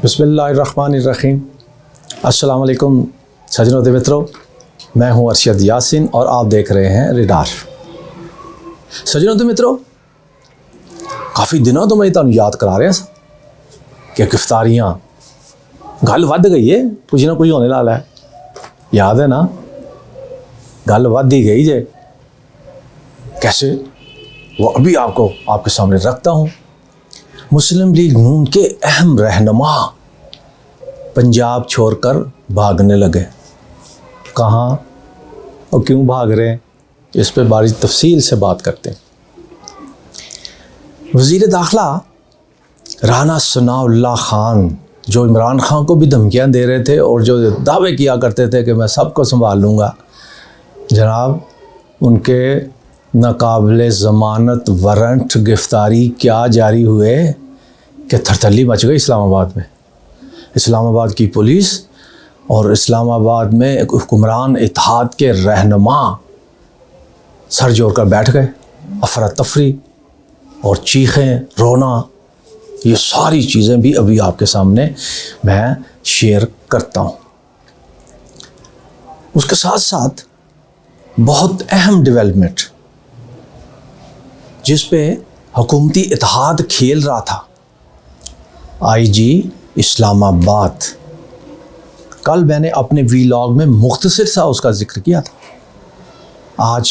बिस्मिल्लाहिर्रहमानिर्रहीम। अस्सलाम वालेकुम सज्जनों व मित्रों, मैं हूं अरशद यासिन और आप देख रहे हैं रिडार। सज्जनों व मित्रों, काफ़ी दिनों तो मैं तुहानू याद करा रहा कि गिरफ्तारियाँ गल वध गई है, कुछ ना कुछ होने वाला है, याद है ना? गल वध ही गई जे। कैसे? वो अभी आपको आपके सामने रखता हूँ। मुस्लिम लीग नून के अहम रहनुमा पंजाब छोड़कर भागने लगे। कहाँ और क्यों भाग रहे हैं, इस पे बारी तफसील से बात करते हैं। वज़ीर दाखिला राना सनाउल्लाह खान, जो इमरान खान को भी धमकियां दे रहे थे और जो दावे किया करते थे कि मैं सबको संभाल लूँगा, जनाब उनके नाकाबिले ज़मानत वारंट गिरफ्तारी क्या जारी हुए कि थरथल्ली मच गई इस्लामाबाद में। इस्लामाबाद की पुलिस और इस्लामाबाद में हुक्मरान इत्तेहाद के रहनुमा सर जोड़कर बैठ गए। अफरा तफरी और चीखें, रोना, ये सारी चीज़ें भी अभी आपके सामने मैं शेयर करता हूँ। उसके साथ साथ बहुत अहम डेवलपमेंट जिस पे हुकूमती इत्तेहाद खेल रहा था, आईजी इस्लामाबाद, कल मैंने अपने वीलॉग में मुख्तसर सा उसका जिक्र किया था। आज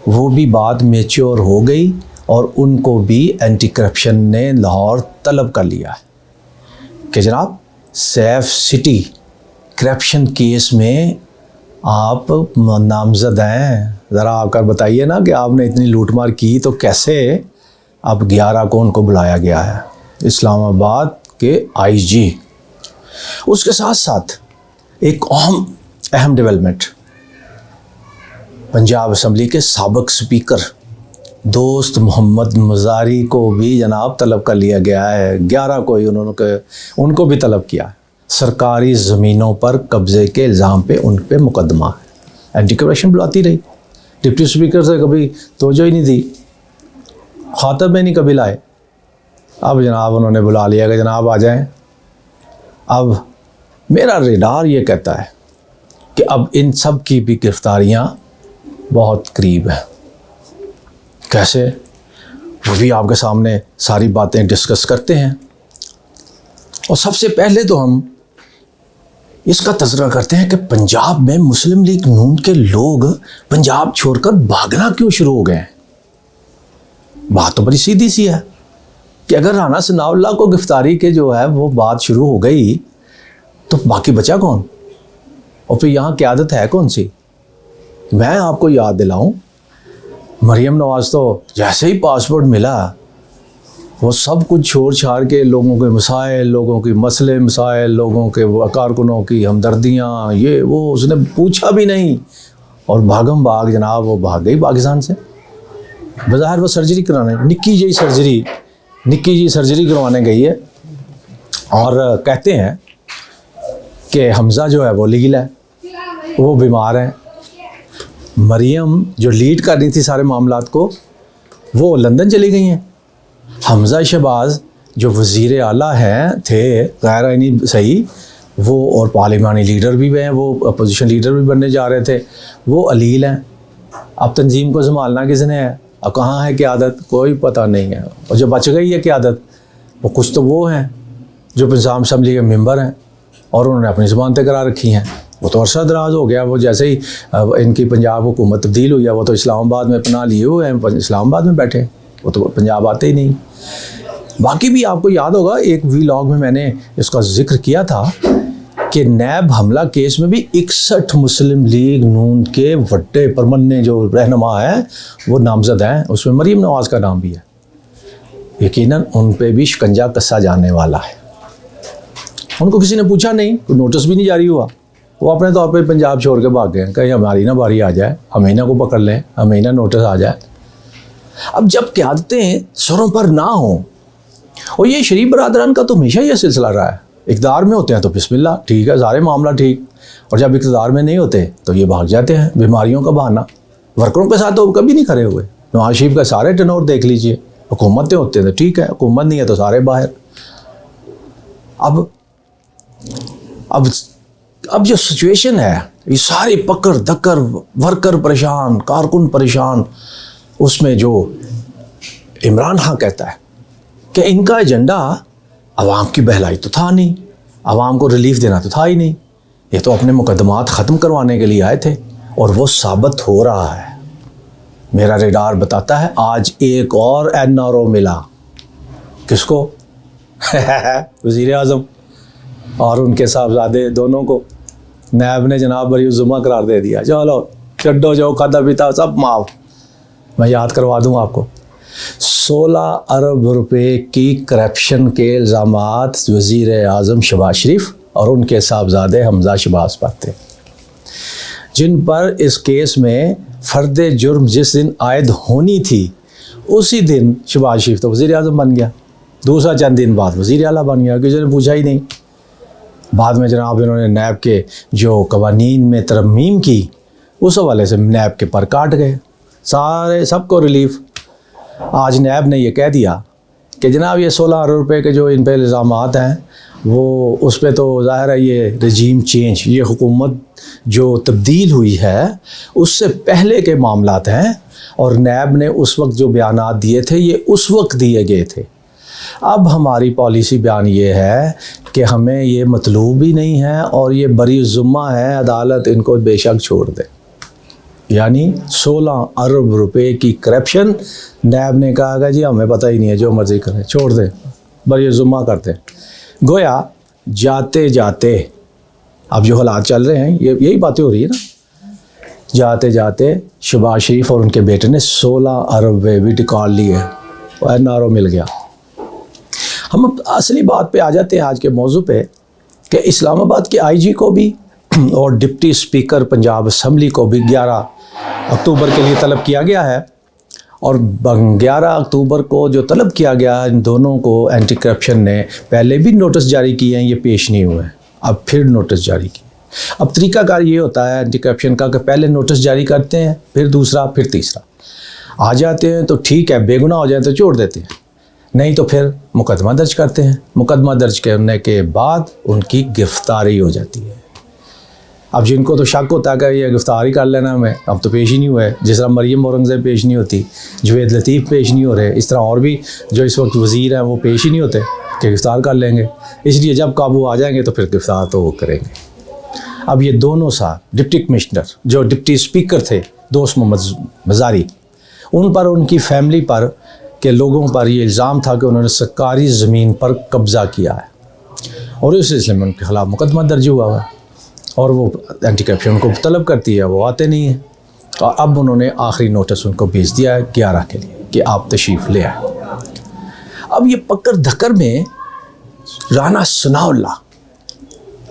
वो भी बात मैच्योर हो गई और उनको भी एंटी करप्शन ने लाहौर तलब कर लिया है कि जनाब सेफ सिटी करप्शन केस में आप नामजद हैं। ज़रा आकर बताइए ना कि आपने इतनी लूटमार की तो कैसे अब 11 को उनको बुलाया गया है, इस्लामाबाद के आईजी। उसके साथ साथ एक अहम डेवलपमेंट, पंजाब असम्बली के साबिक स्पीकर दोस्त मोहम्मद मज़ारी को भी जनाब तलब कर लिया गया है। 11 को ही उनको भी तलब किया है। सरकारी ज़मीनों पर कब्ज़े के इल्ज़ाम पे उन पे मुकदमा है। एंटी करप्शन बुलाती रही, डिप्टी स्पीकर से कभी तवज्जो ही नहीं दी, खातब में नहीं कभी लाए। अब जनाब उन्होंने बुला लिया कि जनाब आ जाएं। अब मेरा रिडार ये कहता है कि अब इन सब की भी गिरफ्तारियाँ बहुत करीब है। कैसे, वो भी आपके सामने सारी बातें डिस्कस करते हैं। और सबसे पहले तो हम इसका तज़किरा करते हैं कि पंजाब में मुस्लिम लीग नून के लोग पंजाब छोड़कर भागना क्यों शुरू हो गए हैं। बात तो बड़ी सीधी सी है कि अगर राना सनाउल्लाह को गिरफ्तारी के जो है वो बात शुरू हो गई तो बाकी बचा कौन, और फिर यहाँ क़यादत है कौन सी। मैं आपको याद दिलाऊं, मरियम नवाज़ तो जैसे ही पासपोर्ट मिला वो सब कुछ छोड़ छाड़ के लोगों के मसाइल, लोगों की मसले मसाइल, लोगों के कारकुनों की हमदर्दियाँ, ये वो उसने पूछा भी नहीं और भागम भाग जनाब वो भाग गई पाकिस्तान से। बज़ाहिर वो सर्जरी कराने, निक्की जी सर्जरी करवाने गई है और कहते हैं कि हमज़ा जो है वो लीगल है, वो बीमार है। मरियम जो लीड कर रही थी सारे मामलात को, वो लंदन चली गई हैं। हमज़ा शहबाज जो वज़ीर आला हैं थे, गैर आईनी सही, वो और पार्लिमानी लीडर भी हैं, वो अपोजिशन लीडर भी बनने जा रहे थे, वो अलील हैं। अब तंजीम को संभालना किसने है, अब कहाँ है क़यादत, कोई पता नहीं है। और जो बच गई है क़यादत, वो कुछ तो वो हैं जो पंजाब असम्बली के मेंबर हैं और उन्होंने अपनी ज़बानतें करा रखी हैं। वो तो अरसा दराज हो गया, वो जैसे ही इनकी पंजाब हुकूमत तब्दील हुई है वो तो इस्लामाबाद में पनाह लिए हुए हैं, इस्लामाबाद में बैठे, वो तो पंजाब आते ही नहीं। बाकी भी आपको याद होगा एक वीलॉग में मैंने इसका जिक्र किया था कि नैब हमला केस में भी 61 मुस्लिम लीग नून के वड्डे परमन्ने जो रहनुमा हैं वो नामजद हैं। उसमें मरीम नवाज़ का नाम भी है। यकीनन उन पे भी शिकंजा कसा जाने वाला है। उनको किसी ने पूछा नहीं, कोई नोटिस भी नहीं जारी हुआ, वो अपने तौर पे पंजाब छोड़ के भाग गए, कहीं हमारी ना बारी आ जाए, हमें ना को पकड़ लें, हमें ना नोटिस आ जाए। अब जब क़यादतें सुरों पर ना हों, और ये शरीफ बरादरान का तो हमेशा ये सिलसिला रहा है, इक़्तिदार में होते हैं तो बिस्मिल्लाह ठीक है, सारे मामला ठीक, और जब इक़्तिदार में नहीं होते तो ये भाग जाते हैं, बीमारियों का बहाना। वर्करों के साथ तो कभी नहीं खड़े हुए। नवाज शरीफ का सारे टर्नओवर देख लीजिए, हुकूमतें होते हैं तो ठीक है, हुकूमत नहीं है तो सारे बाहर। अब जो सिचुएशन है, ये सारे पकड़ धक्कर, वर्कर परेशान, कारकुन परेशान, उसमें जो इमरान खान कहता है कि इनका एजेंडा आवाम की बहलाई तो था नहीं, आवाम को रिलीफ देना तो था ही नहीं, ये तो अपने मुकदमात ख़त्म करवाने के लिए आए थे, और वो साबित हो रहा है। मेरा रेडार बताता है आज एक और NRO मिला। किसको? वज़ीर आज़म और उनके साहबजादे दोनों को नैब ने जनाब बरीउज़्ज़ुम्मा करार दे दिया। चलो चड्डो जो खादा पीता सब माफ़। मैं याद करवा दूँ आपको, 16 अरब रुपए की करप्शन के इल्ज़ामात वज़ीर आज़म शहबाज शरीफ और उनके साहबजादे हमज़ा शहबाज पर थे, जिन पर इस केस में फ़र्द जुर्म जिस दिन आयद होनी थी उसी दिन शहबाज शरीफ तो वज़ीर आज़म बन गया, दूसरा चंद दिन बाद वज़ीर आला बन गया, किसी ने पूछा ही नहीं। बाद में जनाब इन्होंने नैब के जो कवानीन में तरमीम की, उस हवाले से नैब के पर काट गए, सारे सबको रिलीफ। आज नैब ने यह कह दिया कि जनाब ये 16 अरब रुपये के जो इन पर इल्ज़ामात हैं वो उस पर तो ज़ाहिर है ये रजीम चेंज, ये हुकूमत जो तब्दील हुई है उससे पहले के मामलात हैं, और नैब ने उस वक्त जो बयानात दिए थे ये उस वक्त दिए गए थे। अब हमारी पॉलिसी बयान ये है कि हमें ये मतलूब ही नहीं है और ये बरीउज़्ज़ुम्मा है, अदालत इनको बेशक छोड़ दे। यानी 16 अरब रुपए की करप्शन, नैब ने कहा जी हमें पता ही नहीं है, जो मर्ज़ी करें, छोड़ दें, बरीउज़्ज़ुम्मा करते। गोया जाते जाते अब जो हालात चल रहे हैं यही बातें हो रही है ना, जाते जाते शहबाज शरीफ और उनके बेटे ने 16 अरब रुपये भी निकाल लिए और NRO मिल गया। हम अब असली बात पे आ जाते हैं आज के मौजू पे कि इस्लामाबाद के IG को भी और डिप्टी स्पीकर पंजाब असम्बली को भी 11 अक्टूबर के लिए तलब किया गया है, और 11 अक्टूबर को जो तलब किया गया इन दोनों को एंटी करप्शन ने पहले भी नोटिस जारी किए हैं, ये पेश नहीं हुए, अब फिर नोटिस जारी किए। अब तरीकाकार ये होता है एंटी करप्शन का कि पहले नोटिस जारी करते हैं, फिर दूसरा, फिर तीसरा, आ जाते हैं तो ठीक है, बेगुनाह हो जाए तो छोड़ देते हैं, नहीं तो फिर मुकदमा दर्ज करते हैं। मुकदमा दर्ज करने के बाद उनकी गिरफ्तारी हो जाती है। अब जिनको तो शक होता है कि ये गिरफ्तारी कर लेना हमें, अब तो पेश ही नहीं हुआ है, जिस तरह मरियम औरंगज़ेब पेश नहीं होती, जवेद लतीफ़ पेश नहीं हो रहे, इस तरह और भी जो इस वक्त वज़ीर हैं वो पेश ही नहीं होते कि गिरफ़्तार कर लेंगे। इसलिए जब काबू आ जाएंगे तो फिर गिरफ़्तार तो वो करेंगे। अब ये दोनों साहब डिप्टी कमिश्नर जो डिप्टी स्पीकर थे दोस्त मोहम्मद मज़ारी, उन पर उनकी फैमिली पर के लोगों पर ये इल्ज़ाम था कि उन्होंने सरकारी ज़मीन पर कब्ज़ा किया है, और इस सिलसिले में उनके ख़िलाफ़ मुकदमा दर्ज हुआ है, और वो एंटी करप्शन उनको तलब करती है, वो आते नहीं हैं। और अब उन्होंने आखिरी नोटिस उनको भेज दिया है 11 के लिए कि आप तशरीफ़ ले आए। अब ये पकड़ धक्कर में राना सनाउल्लाह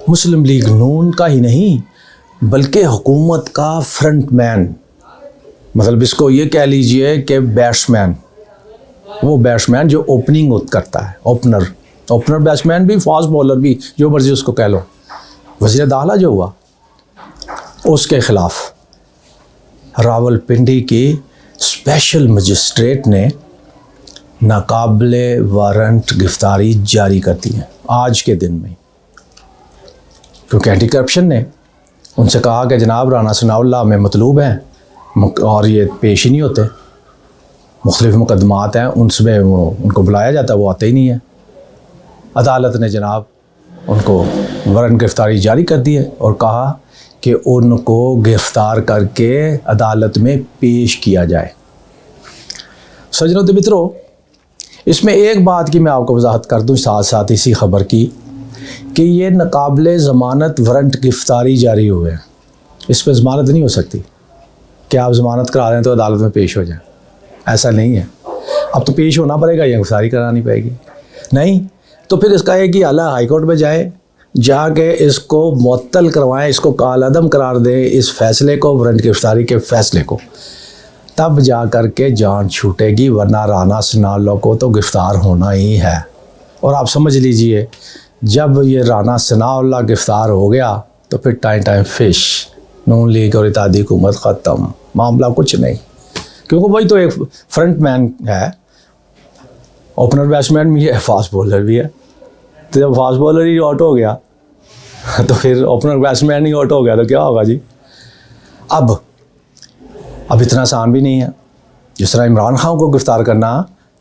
मुस्लिम लीग नून का ही नहीं बल्कि हुकूमत का फ्रंट मैन, मतलब इसको ये कह लीजिए कि बैट्समैन, वो बैट्समैन जो ओपनिंग करता है, ओपनर बैट्समैन भी, फास्ट बॉलर भी, जो मर्जी उसको कह लो, वज़ीर दाखिला जो हुआ उसके ख़िलाफ़ रावलपिंडी की स्पेशल मजिस्ट्रेट ने नाकाबिले वारंट गिरफ्तारी जारी कर दी है आज के दिन में, क्योंकि एंटी करप्शन ने उनसे कहा कि जनाब राना सनाउल्लाह में मतलूब हैं और ये पेश ही नहीं होते, मुख्तलिफ मुकदमात हैं उनमें उनको बुलाया जाता है, वो आते ही नहीं है। अदालत ने जनाब उनको वारंट गिरफ्तारी जारी कर दी है और कहा कि उनको गिरफ़्तार करके अदालत में पेश किया जाए। सज्जनों तो मित्रों, इसमें एक बात की मैं आपको वजाहत कर दूं साथ साथ इसी खबर की कि ये नाकाबिले ज़मानत वारंट गिरफ्तारी जारी हुए हैं, इस पर ज़मानत नहीं हो सकती कि आप ज़मानत करा दें तो अदालत में पेश हो जाए, ऐसा नहीं है। अब तो पेश होना पड़ेगा या गिरफ्तारी करानी पड़ेगी, नहीं तो फिर इसका है कि आला हाई कोर्ट में जाए, जाके इसको मुअत्तल करवाएं, इसको कालअदम करार दें, इस फैसले को, वारंट गिरफ्तारी के फैसले को, तब जा कर के जान छूटेगी, वरना राना सनाउल्लाह को तो गिरफ़्तार होना ही है। और आप समझ लीजिए जब ये राना सनाउल्लाह गिरफ़्तार हो गया तो फिर टाइम फिश, नून लीग और इत्तेहादी हुकूमत ख़त्म, मामला कुछ नहीं, क्योंकि वही तो एक फ्रंट मैन है, ओपनर बैट्समैन भी है, फास्ट बॉलर भी है, तो जब फास्ट बॉलर ही आउट हो गया तो फिर ओपनर बैट्समैन ही आउट हो गया तो क्या होगा जी। अब इतना आसान भी नहीं है। जिस तरह इमरान खान को गिरफ्तार करना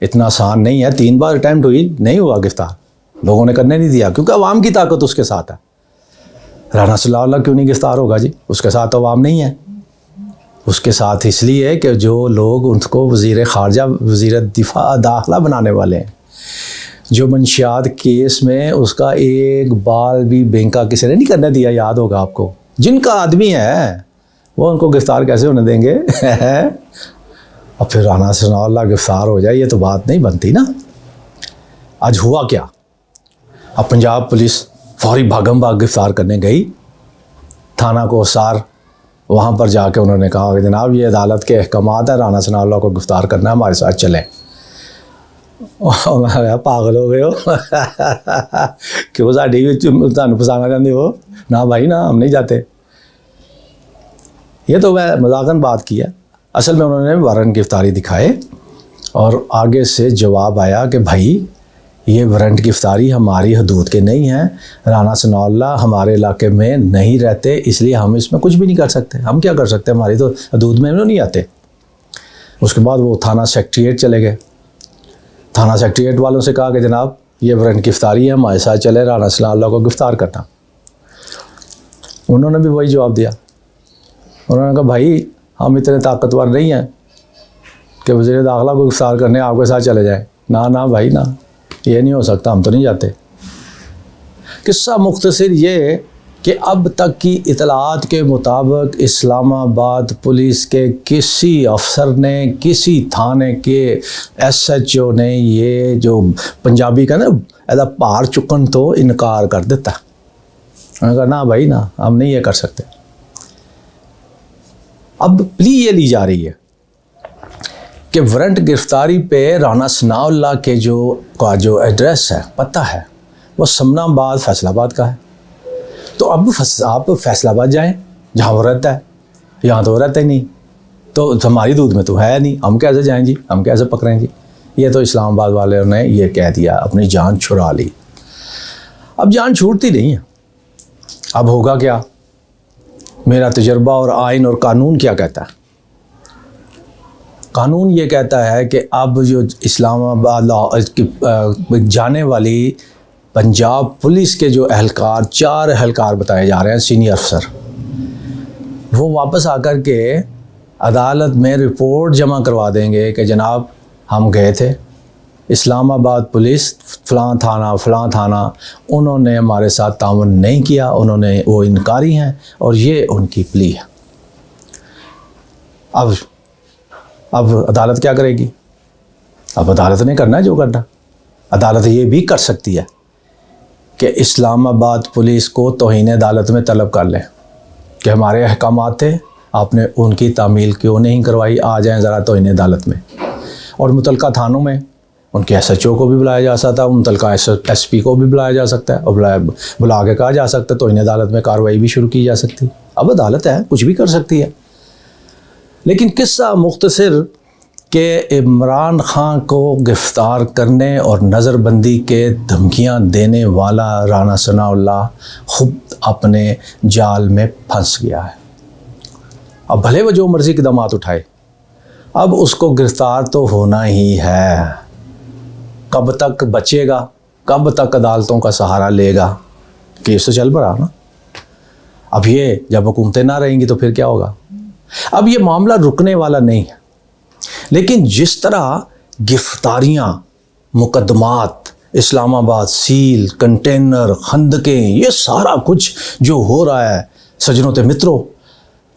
इतना आसान नहीं है। 3 बार अटैम्प्ट हुई, नहीं हुआ गिरफ्तार, लोगों ने करने नहीं दिया क्योंकि अवाम की ताकत उसके साथ है। राना सनाउल्लाह क्यों नहीं गिरफ्तार होगा जी? उसके साथ अवाम नहीं है। उसके साथ इसलिए कि जो लोग उनको वज़ीर ख़ारजा, वज़ीर दिफा दाखिला बनाने वाले हैं, जो मंशियात केस में उसका एक बाल भी बेंका किसी ने नहीं करने दिया, याद होगा आपको, जिनका आदमी है वो उनको गिरफ्तार कैसे होने देंगे? अब फिर राना सनाउल्लाह गिरफ्तार हो जाए, ये तो बात नहीं बनती ना। आज हुआ क्या? अब पंजाब पुलिस फौरी भागम भाग गिरफ्तार करने गई थाना कोसार। वहाँ पर जाके उन्होंने कहा कि जनाब ये अदालत के अहकामात है, राना सनाउल्लाह को गिरफ्तार करना है, हमारे साथ चलें। पागल हो गए हो क्यों साड़ी तुहानू फसाना चाहते हो? ना भाई ना, हम नहीं जाते। ये तो मैं मजाकन बात की है। असल में उन्होंने वारंट गिरफ्तारी दिखाए और आगे से जवाब आया कि भाई ये वारंट गिरफ्तारी हमारी हदूद के नहीं है, राना सनाउल्लाह हमारे इलाके में नहीं रहते, इसलिए हम इसमें कुछ भी नहीं कर सकते। हम क्या कर सकते हैं, हमारी तो हदूद में नहीं आते। उसके बाद वो थाना सेक्रेटेरिएट चले गए। थाना सेक्रेटेरिएट वालों से कहा कि जनाब ये वारंट गिरफ्तारी है, हमारे साथ चले, राना सनाउल्लाह को गिरफ्तार करना। उन्होंने भी वही जवाब दिया। उन्होंने कहा भाई हम इतने ताकतवर नहीं हैं कि वज़ीर दाखिला को गिरफ्तार करने आपके साथ चले जाएं। ना ना भाई ना, ये नहीं हो सकता, हम तो नहीं जाते। किस्सा मुख्तसर ये कि अब तक की इतलात के मुताबिक इस्लामाबाद पुलिस के किसी अफसर ने, किसी थाने के SHO ने ये जो पंजाबी का ना ऐसा पार चुकन तो इनकार कर देता। उन्होंने कहा ना भाई ना, हम नहीं ये कर सकते। अब प्ली ये ली जा रही है कि वारंट गिरफ्तारी पे राना सनाउल्लाह के जो एड्रेस है, पता है, वो समनाबाद फैसलाबाद का है। तो अब आप फैसलाबाद जाएं जहाँ वो रहता है, यहाँ तो वो रहता ही नहीं, तो हमारी दूध में तो है नहीं, हम कैसे जाएं जी, हम कैसे पकड़ें जी? ये तो इस्लामाबाद वाले ने ये कह दिया, अपनी जान छुड़ा ली। अब जान छूटती नहीं है। अब होगा क्या? मेरा तजर्बा और आइन और कानून क्या कहता है? कानून ये कहता है कि अब जो इस्लामाबाद जाने वाली पंजाब पुलिस के जो अहलकार, 4 अहलकार बताए जा रहे हैं, सीनियर अफसर, वो वापस आकर के अदालत में रिपोर्ट जमा करवा देंगे कि जनाब हम गए थे, इस्लामाबाद पुलिस फ़लाँ थाना उन्होंने हमारे साथ ताउन नहीं किया, उन्होंने वो इनकारी हैं और ये उनकी प्ली है। अब अदालत क्या करेगी? अब अदालत ने करना है जो करना। अदालत ये भी कर सकती है कि इस्लामाबाद पुलिस को तौहीन अदालत में तलब कर लें कि हमारे अहकामात थे, आपने उनकी तामील क्यों नहीं करवाई, आ जाएं ज़रा तौहीन अदालत में। और मुतलका थानों में उनके SHO को भी बुलाया जा सकता है, मुतलका SP को भी बुलाया जा सकता है और बुला के कहा जा सकता है तौहीन अदालत में कार्रवाई भी शुरू की जा सकती है। अब अदालत है, कुछ भी कर सकती है। लेकिन किस्सा मुख्तसर के इमरान खान को गिरफ़्तार करने और नज़रबंदी के धमकियां देने वाला राना सनाउल्लाह खुद अपने जाल में फंस गया है। अब भले वो जो मर्ज़ी इक़दामात उठाए, अब उसको गिरफ़्तार तो होना ही है। कब तक बचेगा, कब तक अदालतों का सहारा लेगा? केस तो चल पड़ा ना। अब ये जब हुकूमतें ना रहेंगी तो फिर क्या होगा? अब ये मामला रुकने वाला नहीं है। लेकिन जिस तरह गिरफ्तारियाँ, मुकदमात, इस्लामाबाद सील, कंटेनर, खंदकें, ये सारा कुछ जो हो रहा है सज्जनों ते मित्रों,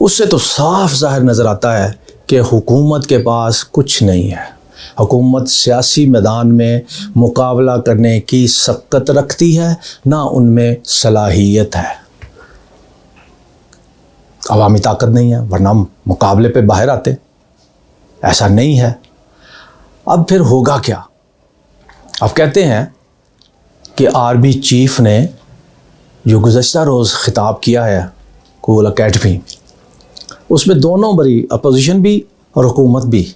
उससे तो साफ ज़ाहिर नज़र आता है कि हुकूमत के पास कुछ नहीं है। हुकूमत सियासी मैदान में मुकाबला करने की सबकत रखती है, ना उनमें सलाहियत है। अवामी ताकत नहीं है, वरना मुकाबले पे बाहर आते। ऐसा नहीं है। अब फिर होगा क्या? अब कहते हैं कि आर्मी चीफ ने जो गुज़श्ता रोज़ ख़िताब किया है कूल अकेडमी, उसमें दोनों बड़ी अपोजिशन भी और हुकूमत भी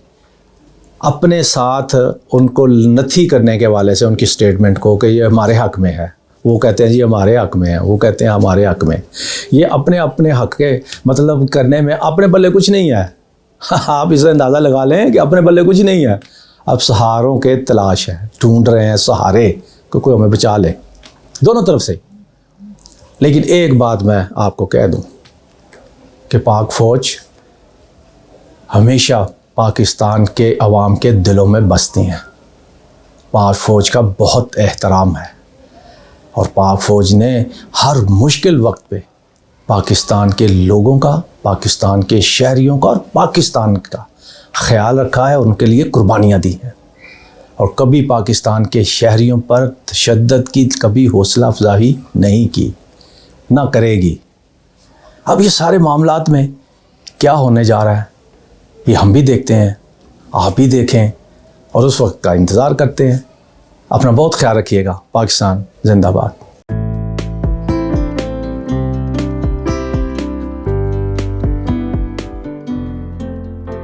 अपने साथ उनको नथी करने के वाले से उनकी स्टेटमेंट को कि ये हमारे हक़ में है, वो कहते हैं जी हमारे हक में है, वो कहते हैं हमारे हक में। ये अपने अपने हक के मतलब करने में अपने बल्ले कुछ नहीं है। आप इसे अंदाज़ा लगा लें कि अपने बल्ले कुछ नहीं है। अब सहारों के तलाश है, ढूंढ रहे हैं सहारे कि कोई हमें बचा ले, दोनों तरफ से। लेकिन एक बात मैं आपको कह दूं कि पाक फ़ौज हमेशा पाकिस्तान के अवाम के दिलों में बसती हैं। पाक फ़ौज का बहुत एहतराम है और पाक फ़ौज ने हर मुश्किल वक्त पे पाकिस्तान के लोगों का, पाकिस्तान के शहरियों का और पाकिस्तान का ख्याल रखा है, उनके लिए कुर्बानियाँ दी हैं और कभी पाकिस्तान के शहरियों पर तशद्दुद की कभी हौसला अफजाई नहीं की, ना करेगी। अब ये सारे मामलात में क्या होने जा रहा है ये हम भी देखते हैं, आप भी देखें और उस वक्त का इंतज़ार करते हैं। अपना बहुत ख्याल रखिएगा। पाकिस्तान जिंदाबाद।